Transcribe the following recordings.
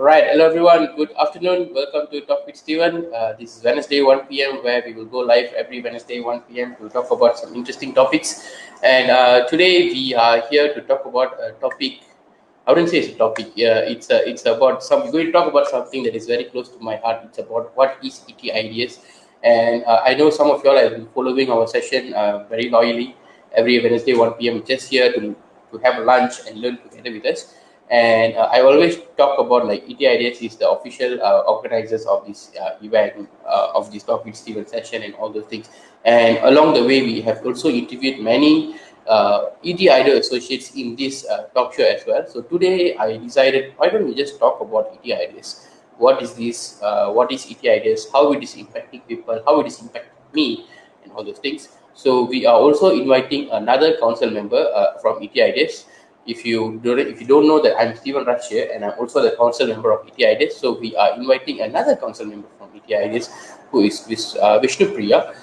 Right, hello everyone. Good afternoon. Welcome to Talk with Steven. This is Wednesday 1 p.m. where we will go live every Wednesday 1 p.m. to talk about some interesting topics. And today we are here to talk about a topic. I wouldn't say it's a topic. It's about some. We're going to talk about something that is very close to my heart. It's about what is ET ideas. And I know some of y'all have been following our session very loyally every Wednesday 1 p.m. Just here to have lunch and learn together with us. And I always talk about like ET Ideas is the official organizers of this event, of this topic Steven session and all those things. And along the way, we have also interviewed many ET Idea associates in this talk show as well. So today I decided, why don't we just talk about ET Ideas? What is this? What is ET Ideas? How it is impacting people? How it is impacting me? And all those things. So we are also inviting another council member from ET Ideas. If you don't know that, I'm Stephen Raj here, and I'm also the council member of ETIDS. So we are inviting another council member from ETIDS, who is Vishnu Priya,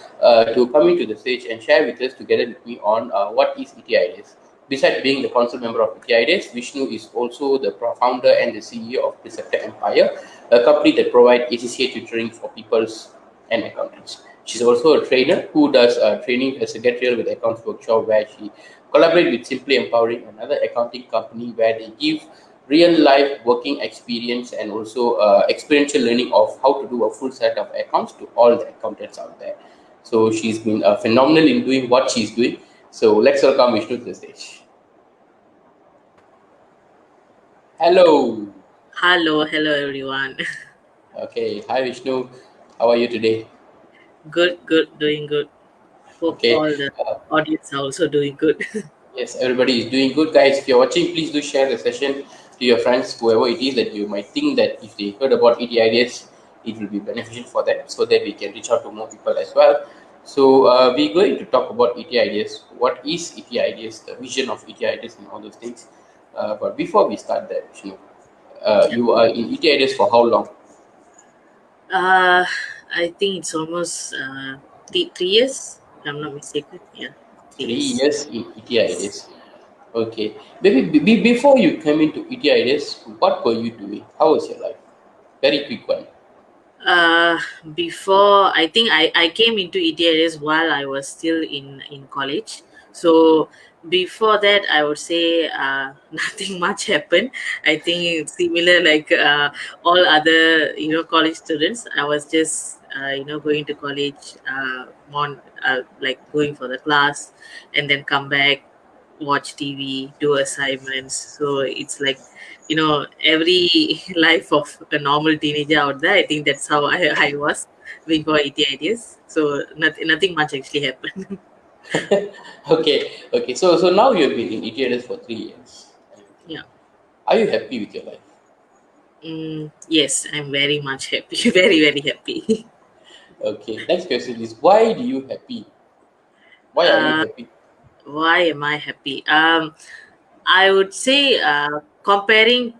to come into the stage and share with us together with me on what is ETIDS. Besides being the council member of ETIDS, Vishnu is also the founder and the CEO of Preceptor Empire, a company that provides ACCA tutoring for peoples and accountants. She's also a trainer who does training as a Get Real with Accounts workshop, where she collaborates with Simply Empowering, another accounting company, where they give real life working experience and also experiential learning of how to do a full set of accounts to all the accountants out there. So she's been phenomenal in doing what she's doing. So let's welcome Vishnu to the stage. Hello. Hello everyone. Okay. Hi Vishnu. How are you today? Good, doing good. Hope Okay. all the Uh, audience are also doing good. Yes, everybody is doing good, guys. If you're watching, please do share the session to your friends, whoever it is that you might think that if they heard about ET ideas, it will be beneficial for them, so that we can reach out to more people as well. So we're going to talk about ET ideas. What is ET ideas? The vision of ET ideas and all those things. But before we start that, Vishnu, Yeah. you are in ET ideas for how long? uh, I think it's almost 3 years, if I'm not mistaken. Yeah, 3 years. 3 years in ET ideas. Okay. Maybe before you came into ET ideas, what were you doing? How was your life? Very quick one. Uh, Before, I think I came into ETLS while I was still in college. So before that, I would say nothing much happened. I think it's similar like all other college students. I was just going to college, like going for the class, and then come back, watch TV, do assignments. So it's like every life of a normal teenager out there. I think that's how I was before ET ideas. So nothing much actually happened. Okay. So now you've been in ETLS for 3 years. Yeah. Are you happy with your life? Yes, I'm very much happy. Very happy. Okay. Next question is, why do you happy? Why are you uh, happy? why am I happy? I would say comparing,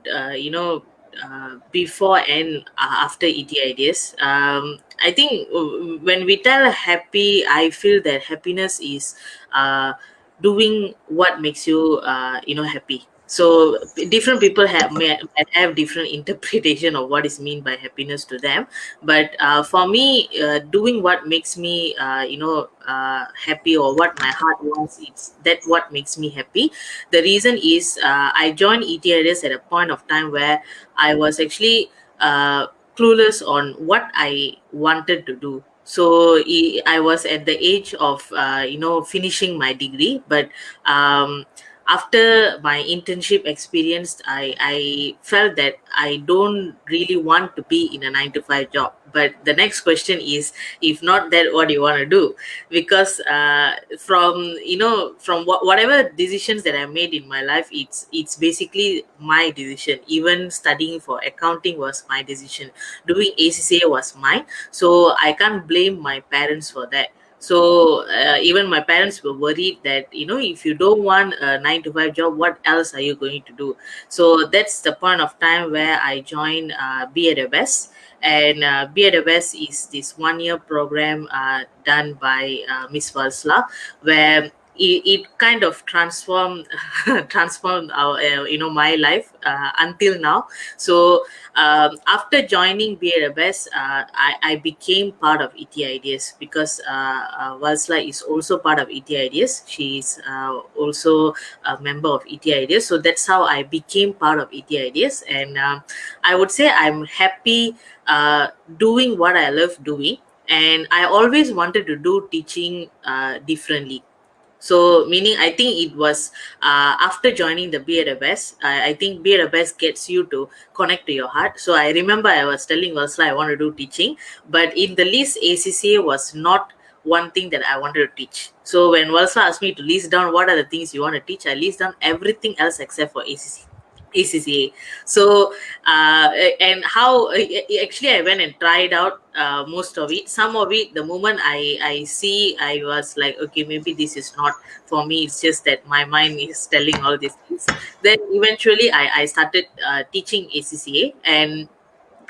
before and after ET ideas. I think when we tell happy, I feel that happiness is doing what makes you, happy. So different people might have different interpretation of what is mean by happiness to them. But for me, doing what makes me, happy, or what my heart wants, it's that what makes me happy. The reason is I joined ETRS at a point of time where I was actually clueless on what I wanted to do. So I was at the age of finishing my degree, but um, after my internship experience, I felt that I don't really want to be in a 9 to 5 job. But the next question is, if not that, what do you want to do? Because from whatever decisions that I made in my life, it's basically my decision. Even studying for accounting was my decision, doing ACCA was mine, so I can't blame my parents for that. So even my parents were worried that if you don't want a 9 to 5 job, what else are you going to do? So that's the point of time where I joined BAWS. And BAWS is this 1 year program done by Miss Valsla, where it kind of transformed transformed our my life until now. So after joining BRMS, I became part of ET Ideas because Valsla is also part of ET Ideas. She's also a member of ET Ideas. So that's how I became part of ET Ideas. And I would say I'm happy doing what I love doing. And I always wanted to do teaching differently. So meaning, I think it was after joining the BRFS, I think BRFS gets you to connect to your heart. So I remember I was telling Ursula I want to do teaching, but in the list ACCA was not one thing that I wanted to teach. So when Ursula asked me to list down what are the things you want to teach, I list down everything else except for ACCA. So and how actually I went and tried out most of it. Some of it, the moment I see, I was like, okay, maybe this is not for me. It's just that my mind is telling all these things. Then eventually I started teaching ACCA, and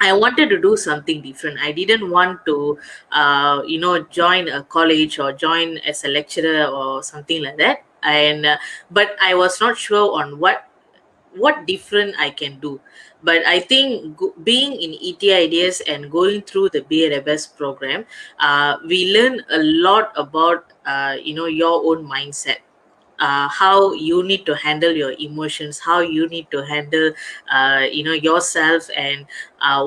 I wanted to do something different. I didn't want to join a college or join as a lecturer or something like that. And but I was not sure on what different I can do. But I think being in ET Ideas and going through the BRFS program, we learn a lot about your own mindset, how you need to handle your emotions, how you need to handle yourself, and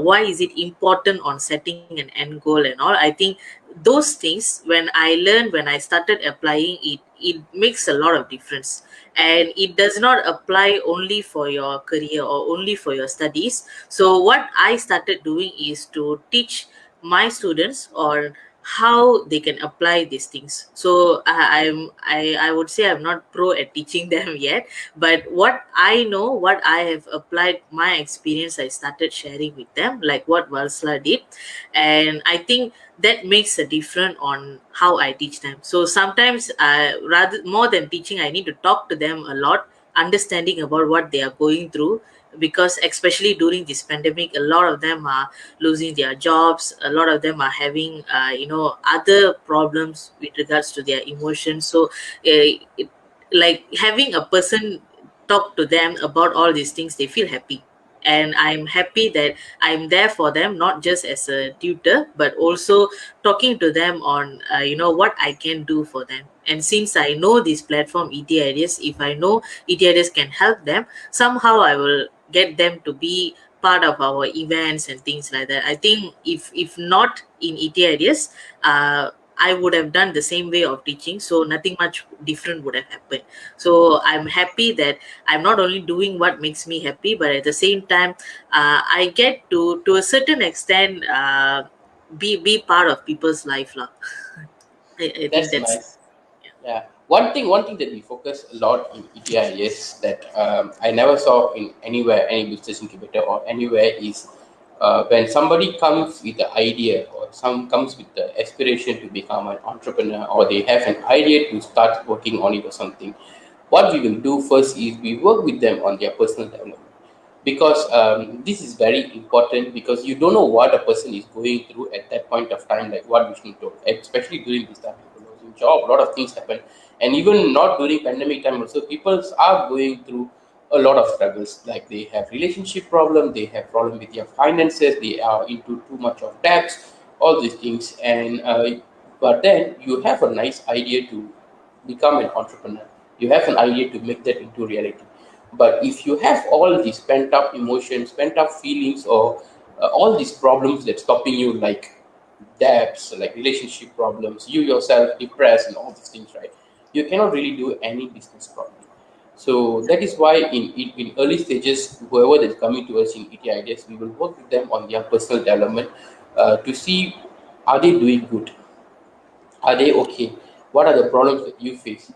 why is it important on setting an end goal and all. I think those things, when I learned, when I started applying it, it makes a lot of difference. And it does not apply only for your career or only for your studies. So what I started doing is to teach my students on how they can apply these things. So I would say I'm not pro at teaching them yet, but what I know, what I have applied, my experience, I started sharing with them, like what Valsla did. And I think that makes a difference on how I teach them. So sometimes, rather more than teaching, I need to talk to them a lot, understanding about what they are going through, because especially during this pandemic, a lot of them are losing their jobs, a lot of them are having other problems with regards to their emotions. So like having a person talk to them about all these things, they feel happy. And I'm happy that I'm there for them, not just as a tutor, but also talking to them on what I can do for them. And since I know this platform ET Ideas, if I know ET Ideas can help them, somehow I will get them to be part of our events and things like that. I think if not in ET Ideas, I would have done the same way of teaching, so nothing much different would have happened. So I'm happy that I'm not only doing what makes me happy, but at the same time, I get to a certain extent, be part of people's life lah. I think That's that's nice. Yeah. One thing that we focus a lot in ETI is that I never saw in anywhere, any business incubator or anywhere, is when somebody comes with the idea or some comes with the aspiration to become an entrepreneur, or they have an idea to start working on it or something. What we will do first is we work with them on their personal development, because this is very important, because you don't know what a person is going through at that point of time, like what Vishnu told, especially during this time, people losing job, a lot of things happen. And even not during pandemic time also, people are going through a lot of struggles, like they have relationship problem, they have problem with their finances, they are into too much of debts, all these things. And but then you have a nice idea to become an entrepreneur, you have an idea to make that into reality. But if you have all these pent up emotions, pent up feelings, or all these problems that stopping you, like debts, like relationship problems, you yourself depressed, and all these things, right? You cannot really do any business properly. So that is why in early stages, whoever that's coming to us in ET Ideas, we will work with them on their personal development, to see, are they doing good, are they okay? What are the problems that you face?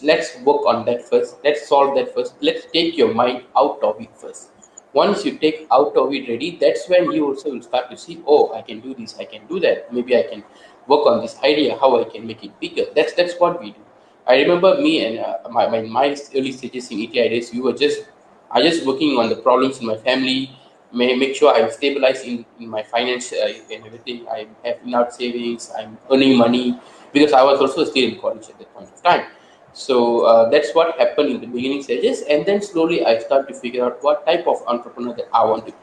Let's work on that first. Let's solve that first. Let's take your mind out of it first. Once you take out of it ready, that's when you also will start to see, oh, I can do this, I can do that. Maybe I can work on this idea, how I can make it bigger. That's what we do. I remember me and my early stages in ET Ideas, we were just I just working on the problems in my family, make sure I'm stabilized in my finance, and everything. I have enough savings. I'm earning money, because I was also still in college at that point of time. So that's what happened in the beginning stages, and then slowly I start to figure out what type of entrepreneur that I want to be,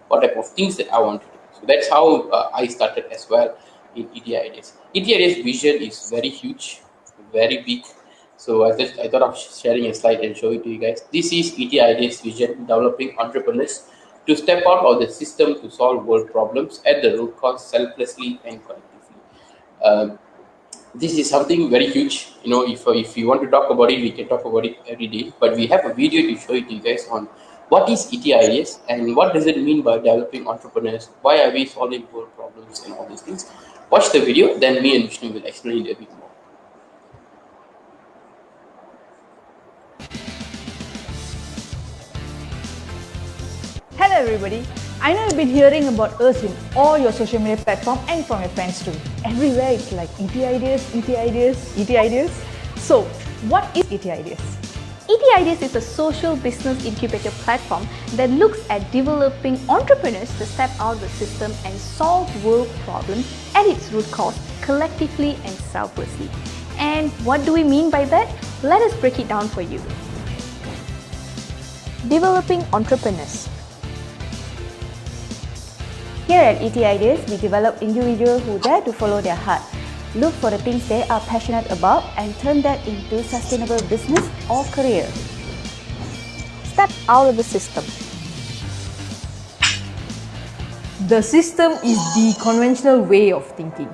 what type of things that I want to do. So that's how I started as well in ET Ideas. ET Ideas vision is very huge, very big. So I thought of sharing a slide and show it to you guys. This is ET Ideas vision, developing entrepreneurs to step out of the system to solve world problems at the root cause selflessly and collectively. Um, this is something very huge. If you want to talk about it, we can talk about it every day. But we have a video to show it to you guys on what is ET ideas and what does it mean by developing entrepreneurs. Why are we solving world problems and all these things? Watch the video, then me and Vishnu will explain it a bit more. Hello everybody. I know you've been hearing about us in all your social media platforms and from your friends too. Everywhere it's like ET Ideas, ET Ideas, ET Ideas. So, what is ET Ideas? ET Ideas is a social business incubator platform that looks at developing entrepreneurs to step out of the system and solve world problems at its root cause collectively and selflessly. And what do we mean by that? Let us break it down for you. Developing entrepreneurs. Here at ET Ideas, we develop individuals who dare to follow their heart, look for the things they are passionate about and turn that into sustainable business or career. Step out of the system. The system is the conventional way of thinking.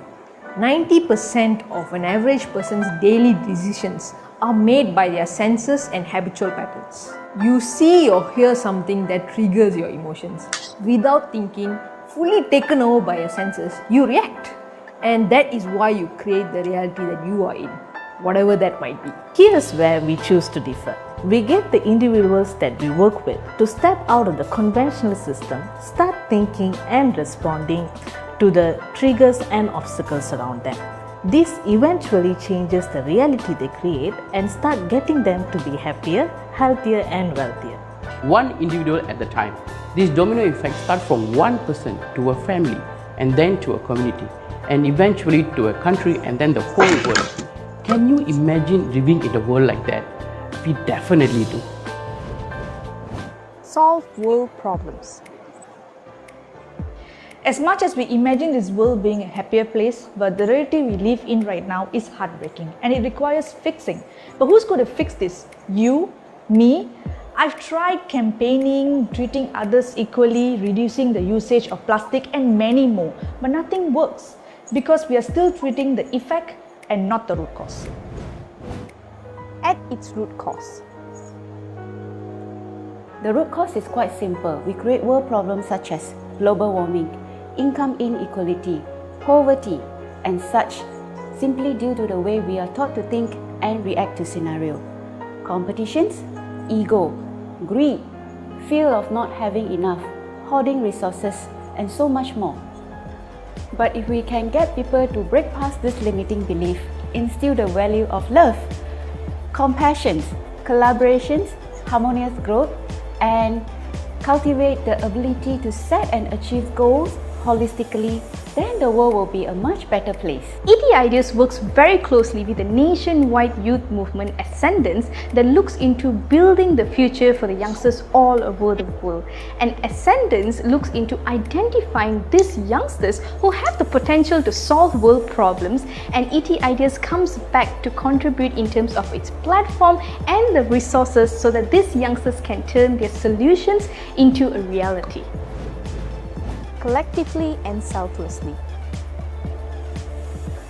90% of an average person's daily decisions are made by their senses and habitual patterns. You see or hear something that triggers your emotions. Without thinking, fully taken over by your senses, you react. And that is why you create the reality that you are in, whatever that might be. Here's where we choose to differ. We get the individuals that we work with to step out of the conventional system, start thinking and responding to the triggers and obstacles around them. This eventually changes the reality they create and start getting them to be happier, healthier and wealthier. One individual at a time. This domino effect starts from one person to a family and then to a community and eventually to a country and then the whole world. Can you imagine living in a world like that? We definitely do. Solve world problems. As much as we imagine this world being a happier place, but the reality we live in right now is heartbreaking and it requires fixing. But who's going to fix this? You? Me? I've tried campaigning, treating others equally, reducing the usage of plastic and many more, but nothing works because we are still treating the effect and not the root cause. At its root cause. The root cause is quite simple. We create world problems such as global warming, income inequality, poverty, and such simply due to the way we are taught to think and react to scenario. Competitions, ego, greed, fear of not having enough, hoarding resources, and so much more. But if we can get people to break past this limiting belief, instill the value of love, compassion, collaborations, harmonious growth, and cultivate the ability to set and achieve goals holistically, then the world will be a much better place. ET Ideas works very closely with the nationwide youth movement Ascendance that looks into building the future for the youngsters all over the world. And Ascendance looks into identifying these youngsters who have the potential to solve world problems, and ET Ideas comes back to contribute in terms of its platform and the resources so that these youngsters can turn their solutions into a reality. Collectively and selflessly.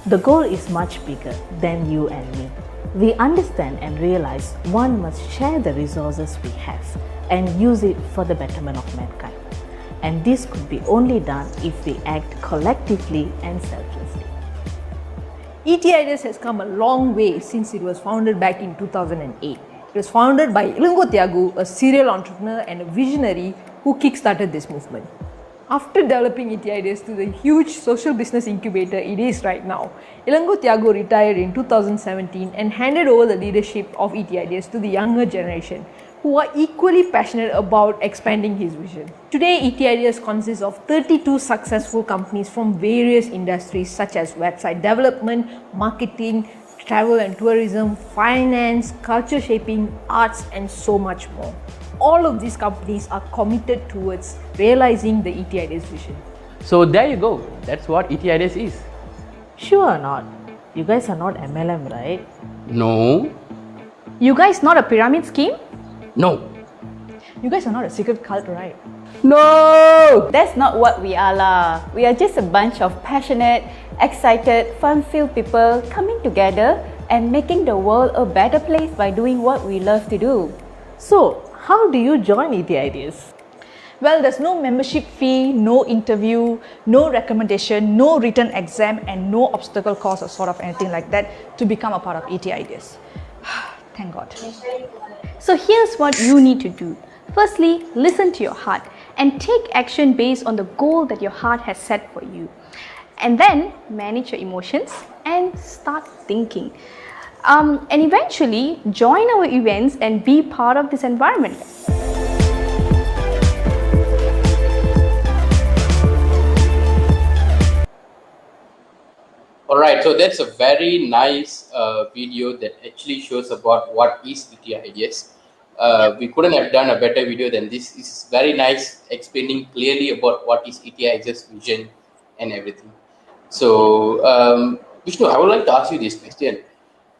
The goal is much bigger than you and me. We understand and realize one must share the resources we have and use it for the betterment of mankind. And this could be only done if we act collectively and selflessly. ET Ideas has come a long way since it was founded back in 2008. It was founded by Ilango Thiagu, a serial entrepreneur and a visionary who kickstarted this movement. After developing ET Ideas to the huge social business incubator it is right now, Ilango Thiagu retired in 2017 and handed over the leadership of ET Ideas to the younger generation, who are equally passionate about expanding his vision. Today, ET Ideas consists of 32 successful companies from various industries such as website development, marketing, travel and tourism, finance, culture shaping, arts, and so much more. All of these companies are committed towards realizing the ETIDS vision. So there you go. That's what ETIDS is. Sure or not? You guys are not MLM, right? No. You guys not a pyramid scheme? No. You guys are not a secret cult, right? No! That's not what we are lah. We are just a bunch of passionate, excited, fun-filled people coming together and making the world a better place by doing what we love to do. So, how do you join ETIDS? Well, there's no membership fee, no interview, no recommendation, no written exam, and no obstacle course or sort of anything like that to become a part of ETIDS. Thank God. So here's what you need to do. Firstly, listen to your heart and take action based on the goal that your heart has set for you. And then manage your emotions and start thinking. And eventually join our events and be part of this environment. Alright, so that's a very nice video that actually shows about what is ETIDS. We couldn't have done a better video than this. It's very nice explaining clearly about what is ETIDS vision and everything. So, Vishnu, I would like to ask you this question.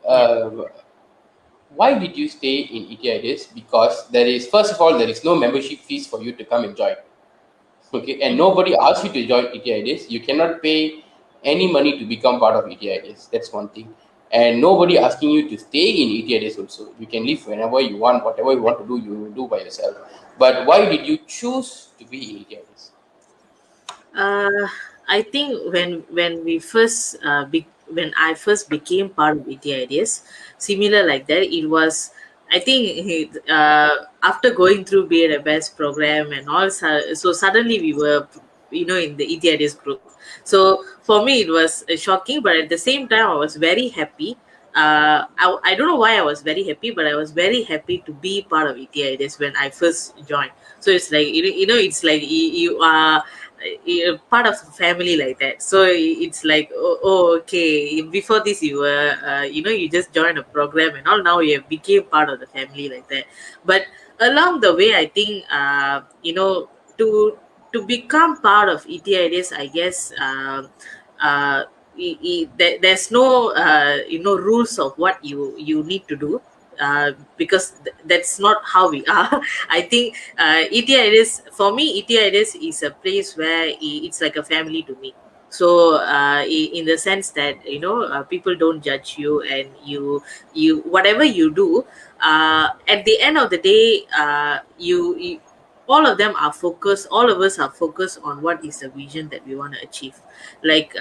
Why did you stay in ETIDS? Because first of all, there is no membership fees for you to come and join. Okay, and nobody asked you to join ETIDS. You cannot pay any money to become part of ETIDS. That's one thing. And nobody asking you to stay in ETIDS also. You can leave whenever you want, whatever you want to do, you will do by yourself. But why did you choose to be in ETIDS? I think when I first became part of ETIDS, similar like that, it was, I think, after going through BAS program and all, so suddenly we were, in the ETIDS group. So for me, it was shocking, but at the same time, I was very happy. I don't know why I was very happy, but I was very happy to be part of ETIDS when I first joined. So it's like, it's like you are part of family like that. So it's like, okay, before this you were you just joined a program and all, now you have became part of the family like that. But along the way, I think to become part of ETIDS, I guess there's no rules of what you need to do, because that's not how we are. I think ETIDS, for me, ETIDS is a place where it's like a family to me. So in the sense that people don't judge you, and you whatever you do, at the end of the day, you all of them are focused, all of us are focused on what is the vision that we want to achieve. Like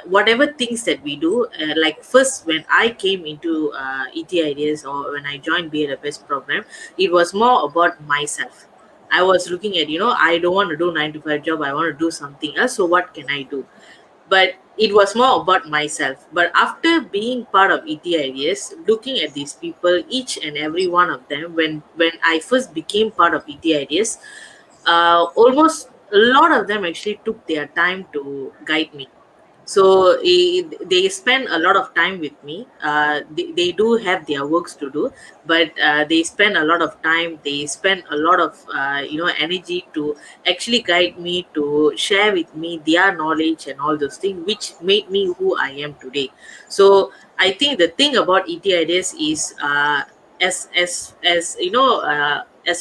whatever things that we do, like first when I came into ETIDS, or when I joined BAS program, it was more about myself. I was looking at, I don't want to do 9 to 5 job, I want to do something else, so what can I do? But it was more about myself. But after being part of ETIDS, looking at these people, each and every one of them, when I first became part of ETIDS, almost a lot of them actually took their time to guide me. So they spend a lot of time with me. They do have their works to do, but they spend a lot of time, they spend a lot of energy to actually guide me, to share with me their knowledge and all those things, which made me who I am today. So I think the thing about ETIDS is, as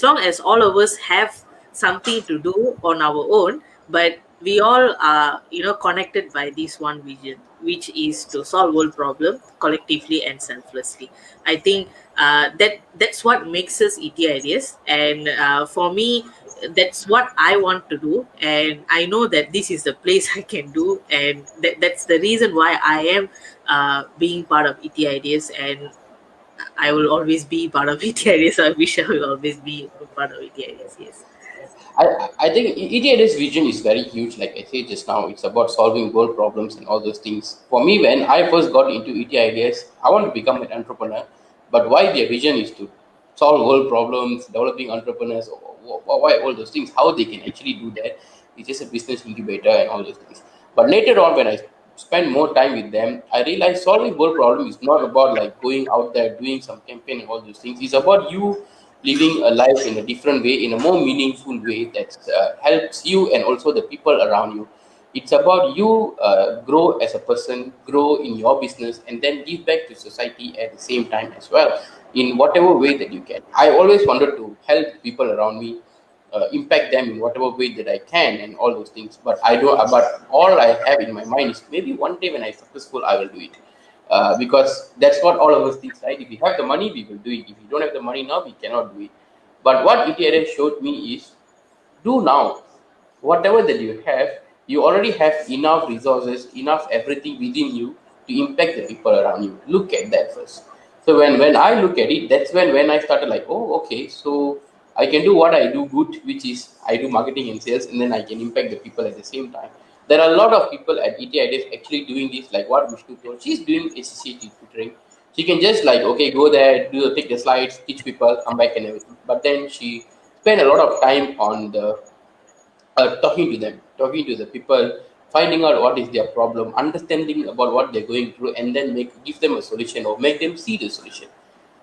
long as all of us have something to do on our own, but we all are connected by this one vision, which is to solve world problem collectively and selflessly. I think that's what makes us ETIDS, and for me, that's what I want to do, and I know that this is the place I can do, and that's the reason why I am being part of ETIDS, and I will always be part of ETIDS. I wish I will always be part of ETIDS. Yes. I think ETIDS vision is very huge. Like I said just now, it's about solving world problems and all those things. For me, when I first got into ETIDS, I want to become an entrepreneur. But why their vision is to solve world problems, developing entrepreneurs, why all those things, how they can actually do that. It's just a business incubator and all those things. But later on, when I spend more time with them, I realized solving world problem is not about like going out there doing some campaign and all those things. It's about you living a life in a different way, in a more meaningful way that helps you and also the people around you. It's about you grow as a person, grow in your business, and then give back to society at the same time as well, in whatever way that you can. I always wanted to help people around me, impact them in whatever way that I can, and all those things. But I don't. But all I have in my mind is maybe one day when I'm successful, I will do it. Because that's what all of us think, right? If we have the money, we will do it. If we don't have the money now, we cannot do it. But what ETRS showed me is do now. Whatever that you have, you already have enough resources, enough everything within you to impact the people around you. Look at that first. So when I look at it, that's when I started like, oh, okay, so I can do what I do good, which is I do marketing and sales, and then I can impact the people at the same time. There are a lot of people at ETIDs actually doing this, like what Vishnu told. She's doing ACCT tutoring. She can just like, okay, go there, take the slides, teach people, come back and everything. But then she spent a lot of time on the talking to them, talking to the people, finding out what is their problem, understanding about what they're going through, and then give them a solution or make them see the solution.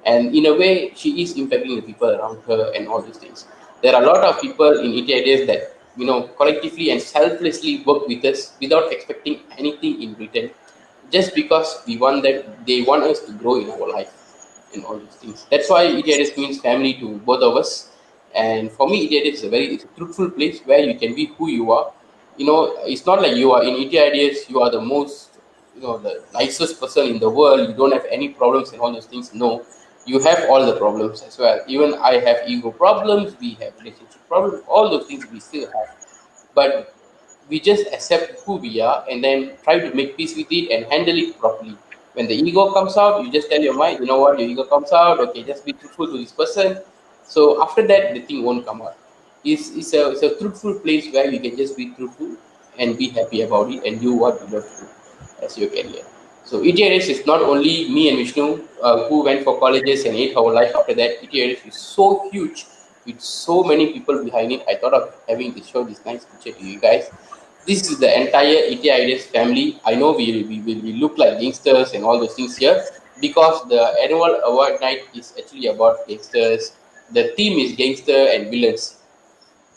And in a way, she is impacting the people around her and all these things. There are a lot of people in ETIDs that collectively and selflessly work with us without expecting anything in return, just because we want that they want us to grow in our life and all these things. That's why ETIDs means family to both of us. And for me, ETIDs is it's a truthful place where you can be who you are. It's not like you are in ETIDs, you are the most, the nicest person in the world. You don't have any problems and all those things. No, you have all the problems as well. Even I have ego problems, we have relationship problems, all those things we still have. But we just accept who we are and then try to make peace with it and handle it properly. When the ego comes out, you just tell your mind, you know what, your ego comes out, okay, just be truthful to this person. So after that, the thing won't come out. It's a truthful place where you can just be truthful and be happy about it and do what you love to do as your career. So ETRS is not only me and Vishnu who went for colleges and ate our life after that. ETRS is so huge with so many people behind it. I thought of having to show this nice picture to you guys. This is the entire ETIDS family. I know we look like gangsters and all those things here because the annual award night is actually about gangsters. The theme is gangster and villains.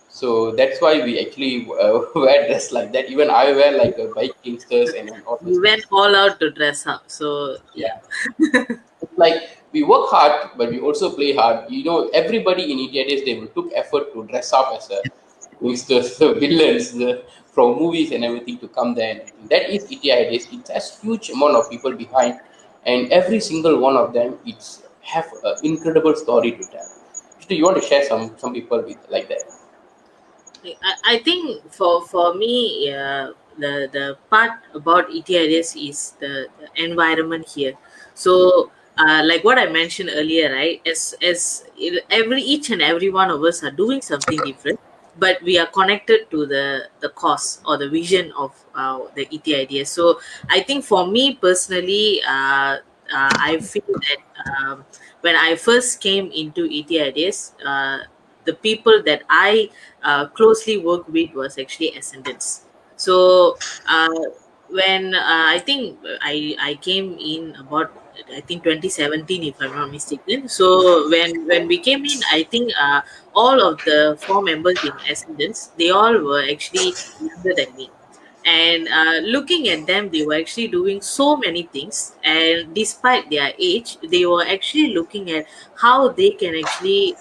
So that's why we actually wear dress like that. Even I wear like a bike gangsters and all We those went things. all out to dress up. So Yeah. It's like we work hard, but we also play hard. Everybody in ETIDs, they took effort to dress up as a gangsters, villains from movies and everything to come there. And everything. That is ETIDs. It has huge amount of people behind, and every single one of them, it's have an incredible story to tell. So you want to share some people with like that? I think for me, the part about ETIS is the environment here. So like what I mentioned earlier, right? As each and every one of us are doing something different, but we are connected to the cause or the vision of the ETIDS. So I think for me personally, I feel that when I first came into ETIDS, the people that I closely worked with was actually ascendants. So when I think I came in about, I think 2017 if I'm not mistaken. So when we came in, I think all of the four members in ascendants, they all were actually younger than me. And looking at them, they were actually doing so many things, and despite their age, they were actually looking at how they can actually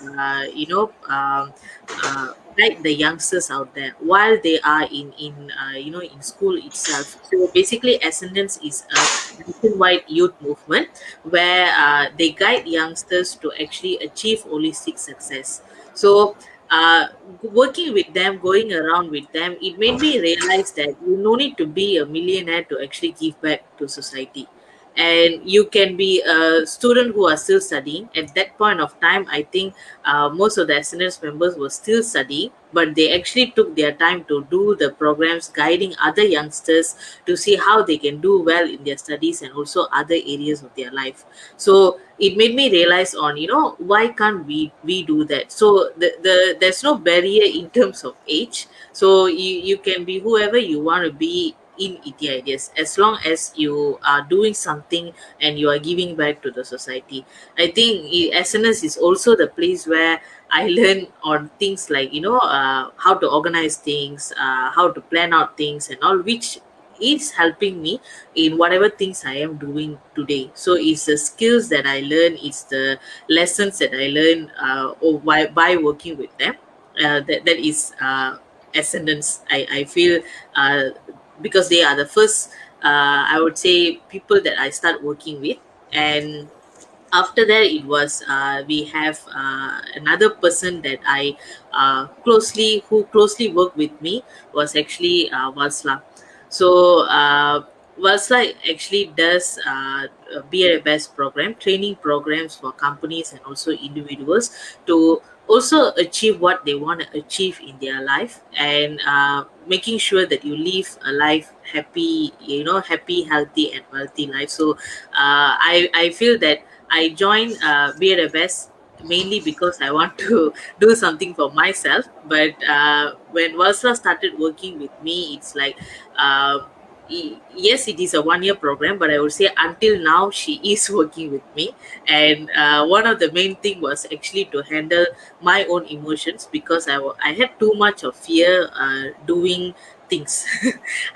guide the youngsters out there while they are in school itself. So basically, ascendance is a nationwide youth movement where they guide youngsters to actually achieve holistic success. So working with them, going around with them, it made me realize that you no need to be a millionaire to actually give back to society. And you can be a student who are still studying. At that point of time, I think most of the SNS members were still studying, but they actually took their time to do the programs guiding other youngsters to see how they can do well in their studies and also other areas of their life. So it made me realize on, why can't we do that? So there's no barrier in terms of age. So you can be whoever you want to be in ET ideas, as long as you are doing something and you are giving back to the society. I think SNS is also the place where I learn on things like, how to organize things, how to plan out things and all, which is helping me in whatever things I am doing today. So it's the skills that I learn, it's the lessons that I learn by working with them. That is ascendance. I feel uh, because they are the first, I would say, people that I start working with. And after that, it was we have another person that I who closely worked with me, was actually Vasla. So Vasla actually does BAS program, training programs for companies and also individuals to also achieve what they want to achieve in their life, and making sure that you live a life happy, happy, healthy and wealthy life. So I feel that I joined Be the Best mainly because I want to do something for myself. But when Versa started working with me, it's like, yes, it is a 1 year program, but I would say until now she is working with me. And one of the main thing was actually to handle my own emotions, because I had too much of fear doing things.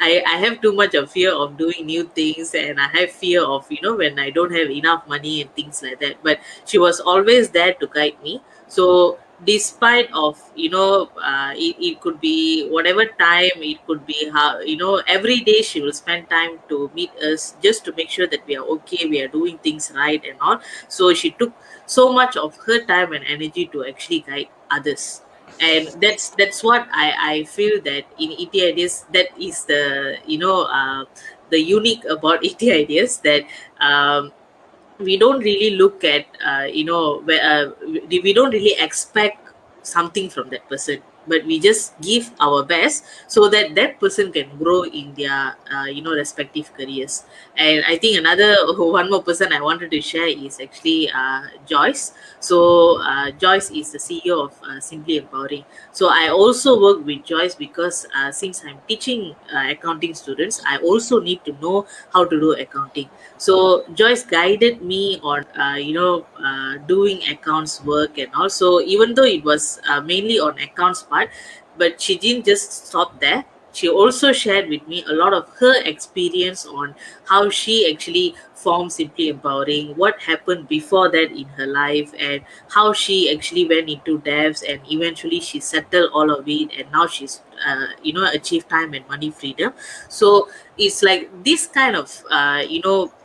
I have too much of fear of doing new things, and I have fear of, when I don't have enough money and things like that. But she was always there to guide me. So despite of, it could be whatever time, it could be how, every day she will spend time to meet us, just to make sure that we are okay, we are doing things right and all. So she took so much of her time and energy to actually guide others. And that's what I feel that in ET ideas, that is the, the unique about ET ideas, that we don't really look at, we don't really expect something from that person, but we just give our best so that that person can grow in their respective careers. And I think another one more person I wanted to share is actually Joyce. So Joyce is the CEO of Simply Empowering. So I also work with Joyce because since I'm teaching accounting students, I also need to know how to do accounting. So Joyce guided me on, doing accounts work. And also, even though it was mainly on accounts part, but she didn't just stop there. She also shared with me a lot of her experience on how she actually formed Simply Empowering, what happened before that in her life, and how she actually went into devs, and eventually she settled all of it, and now she's achieved time and money freedom. So it's like this kind of,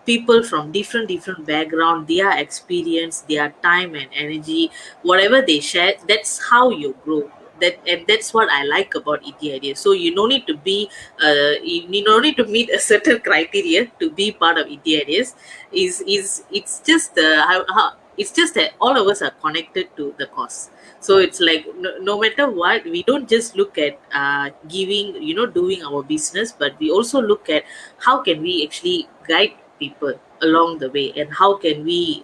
people from different background, their experience, their time and energy, whatever they share, that's how you grow. And that's what I like about ET ideas. So you don't need to be you don't need to meet a certain criteria to be part of ET ideas. Is It's just it's just that all of us are connected to the cause. So it's like, no matter what, we don't just look at giving, doing our business, but we also look at how can we actually guide people along the way, and how can we,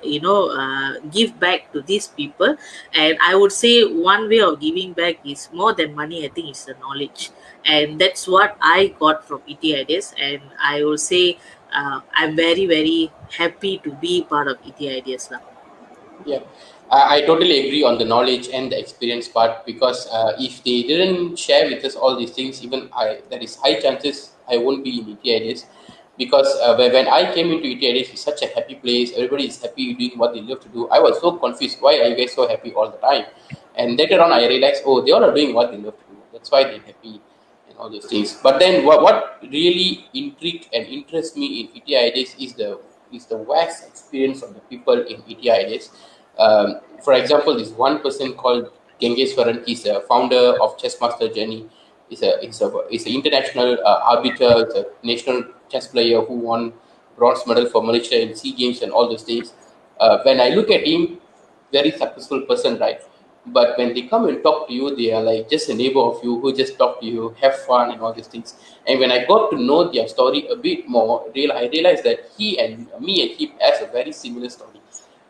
give back to these people. And I would say one way of giving back is more than money. I think it's the knowledge, and that's what I got from ET ideas. And I will say, I'm very very happy to be part of ET ideas now. Yeah, I totally agree on the knowledge and the experience part, because if they didn't share with us all these things, even there is high chances I won't be in ETIDs, because when I came into ETIDs, it's such a happy place. Everybody is happy doing what they love to do. I was so confused. Why are you guys so happy all the time? And later on, I realized, oh, they all are doing what they love to do. That's why they're happy and all those things. But then, what really intrigued and interests me in ETIDs is the vast experience of the people in ETIDs. For example, this one person called Gengeswaran. He's a founder of Chessmaster Journey. He's an international arbiter. He's a national chess player who won bronze medal for Malaysia in SEA Games and all those things. When I look at him, very successful person, right? But when they come and talk to you, they are like just a neighbor of you who just talk to you, have fun, and all these things. And when I got to know their story a bit more, I realized that he and me and him has a very similar story.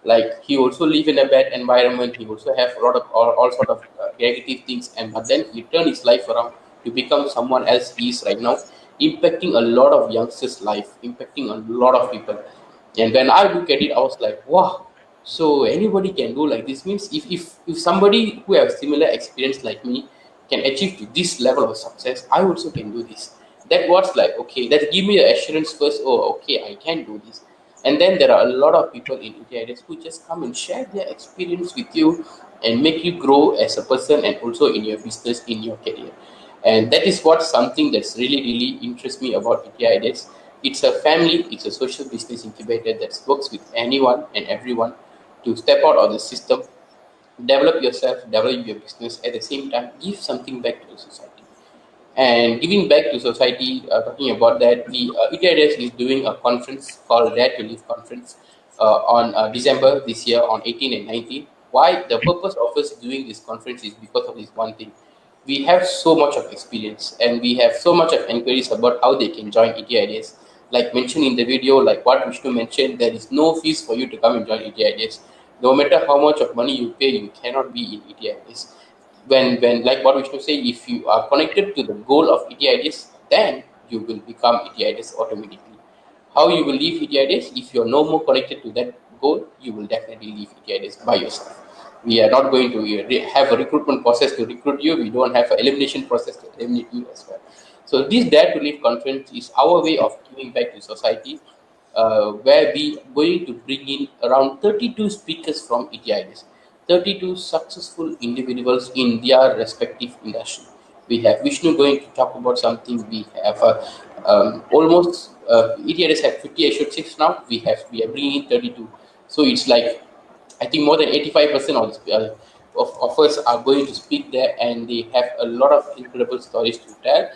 Like, he also live in a bad environment. He also have a lot of all sort of negative things, and but then he turned his life around to become someone else he is right now. impacting a lot of youngsters' life, impacting a lot of people. And when I look at it, I was like, wow, so anybody can do like this. Means if somebody who have similar experience like me can achieve to this level of success, I also can do this. That was like, okay, that give me the assurance first, oh, okay, I can do this. And then there are a lot of people in India who just come and share their experience with you and make you grow as a person and also in your business, in your career. And that is what something that's really interests me about India Ideas. It's a family, it's a social business incubator that works with anyone and everyone to step out of the system, develop yourself, develop your business, at the same time, give something back to the society. And giving back to society, talking about that, the ETIDS is doing a conference called Dare to Live Conference on December this year on 18 and 19. Why? The purpose of us doing this conference is because of this one thing. We have so much of experience and we have so much of inquiries about how they can join ETIDS. Like mentioned in the video, like what Vishnu mentioned, there is no fees for you to come and join ETIDS. No matter how much of money you pay, you cannot be in ETIDS. When like what Vishnu say, if you are connected to the goal of ETIDS, then you will become ETIDS automatically. How you will leave ETIDS? If you are no more connected to that goal, you will definitely leave ETIDS by yourself. We are not going to have a recruitment process to recruit you. We don't have an elimination process to eliminate you as well. So this Dare to Live conference is our way of giving back to society, where we are going to bring in around 32 speakers from ETIDS, 32 successful individuals in their respective industry. We have Vishnu going to talk about something. We have almost ETIDS have 50, I should say now. We are bringing in 32. So it's like, I think more than 85% of us are going to speak there, and they have a lot of incredible stories to tell,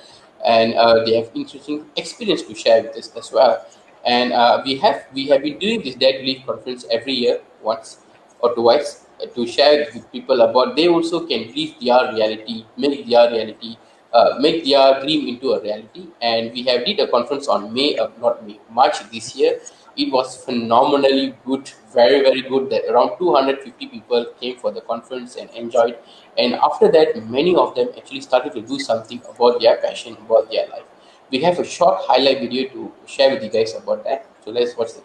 and they have interesting experience to share with us as well. And we have been doing this Dare to Live conference every year, once or twice, to share with people about they also can live their reality, make their dream into a reality. And we have did a conference on not May, March this year. It was phenomenally good, very good. That around 250 people came for the conference and enjoyed. And after that, many of them actually started to do something about their passion, about their life. We have a short highlight video to share with you guys about that. So let's watch it.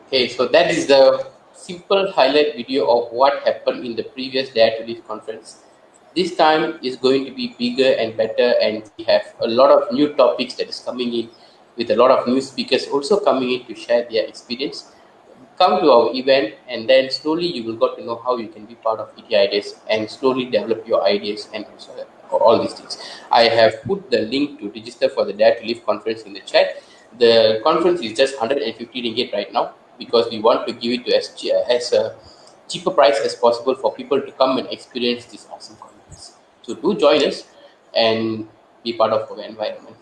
Okay, so that is the simple highlight video of what happened in the previous Dare to Live conference. This time is going to be bigger and better, and we have a lot of new topics that is coming in, with a lot of new speakers also coming in to share their experience. Come to our event, and then slowly you will got to know how you can be part of ET ideas and slowly develop your ideas and also all these things. I have put the link to register for the Dare to Live conference in the chat. The conference is just 150 ringgit right now because we want to give it to as a cheaper price as possible for people to come and experience this awesome conference. So do join us and be part of our environment.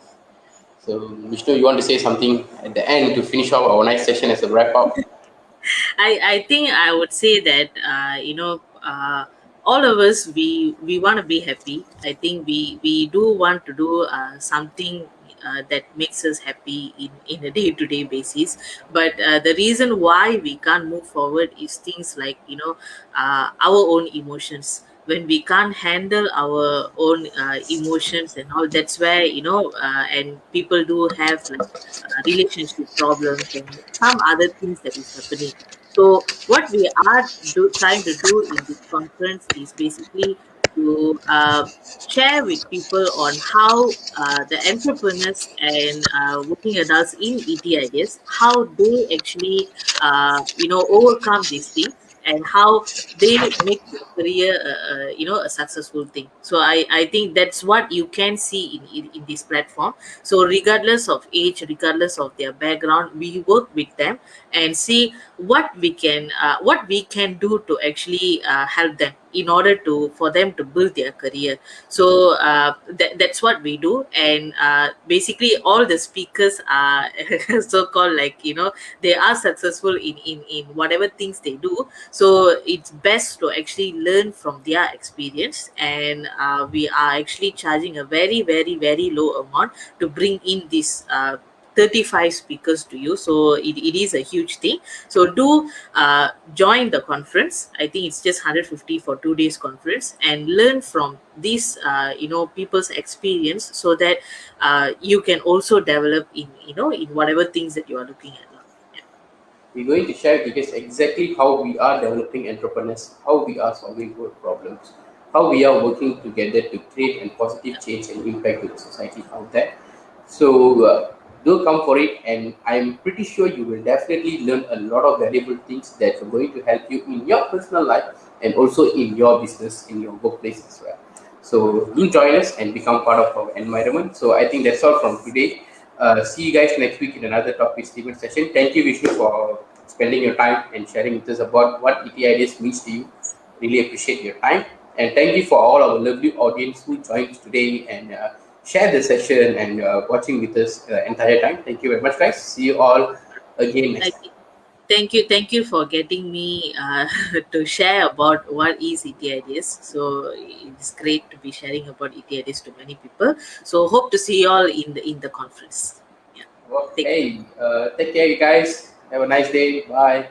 So Vishnu, you want to say something at the end to finish off our nice session as a wrap up? I think I would say that all of us we want to be happy. I think we do want to do something that makes us happy in a day to day basis. But the reason why we can't move forward is things like our own emotions. When we can't handle our own emotions and all, that's where and people do have like relationship problems and some other things that is happening. So what we are trying to do in this conference is basically to share with people on how the entrepreneurs and working adults in ET ideas, how they actually overcome these things and how they make their career a successful thing. So I think that's what you can see in this platform. So regardless of age, regardless of their background, we work with them and see what we can do to actually help them in order to for them to build their career. So that's what we do. And basically all the speakers are so called like they are successful in whatever things they do. So it's best to actually learn from their experience. And we are actually charging a very very very low amount to bring in this 35 speakers to you. So it is a huge thing. So do join the conference. I think it's just 150 for 2 days conference, and learn from these people's experience, so that you can also develop in whatever things that you are looking at. Yeah. We're going to share because exactly how we are developing entrepreneurs, how we are solving world problems, how we are working together to create a positive change and impact to the society out there. So do come for it, and I'm pretty sure you will definitely learn a lot of valuable things that are going to help you in your personal life and also in your business, in your workplace as well. So do join us and become part of our environment. So I think that's all from today. See you guys next week in another Talk with Steven session. Thank you, Vishnu, for spending your time and sharing with us about what ET Ideas means to you. Really appreciate your time. And thank you for all our lovely audience who joined today and share the session and watching with us the entire time. Thank you very much, guys. See you all again next time. Thank you for getting me to share about what is ET ideas. So it's great to be sharing about ET ideas to many people. So hope to see you all in the conference. Yeah. Take care. Okay. Take care, you guys. Have a nice day. Bye.